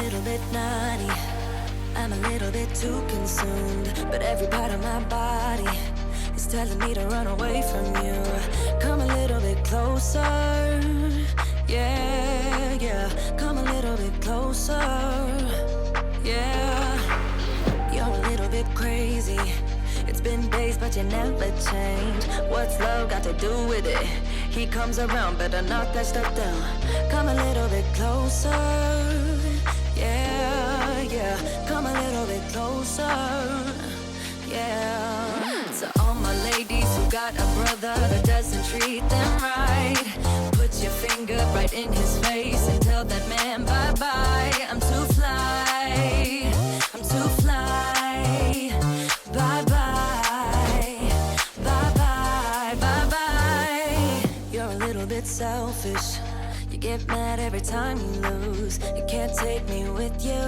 little bit naughty, I'm a little bit too consumed, but every part of my body is telling me to run away from you. Come a little bit closer, yeah, yeah. Come a little bit closer, yeah. You're a little bit crazy. It's been days, but you never change. What's love got to do with it? He comes around, better knock that stuff down. Come a little bit closer, yeah, yeah. Come a little bit closer, yeah. To all my ladies who got a brother that doesn't treat them right, put your finger right in his face and tell that man bye-bye. I'm too fly, I'm too fly. Bye-bye, bye-bye, bye-bye. You're a little bit selfish. You get mad every time you lose. You can't take me with you.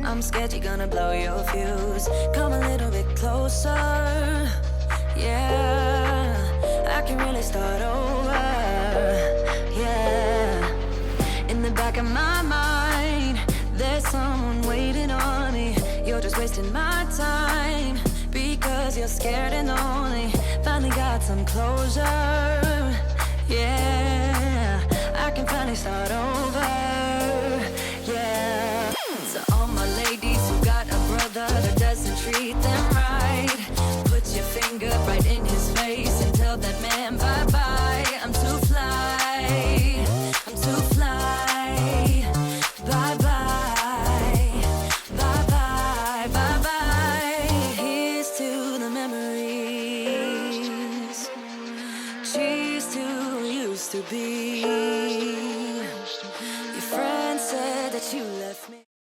I'm scared you're gonna blow your fuse. Come a little bit closer, yeah. I can really start over, yeah. In the back of my mind, there's someone waiting on me. You're just wasting my time because you're scared and lonely. Finally got some closure, yeah. I can finally start over, yeah. To all my ladies who got a brother that doesn't treat them right, put your finger right in his face and tell that man bye-bye. I'm too fly, I'm too fly. Bye-bye, bye-bye, bye-bye. Here's to the memories. Cheers to who used to be. Your friend said that you left me.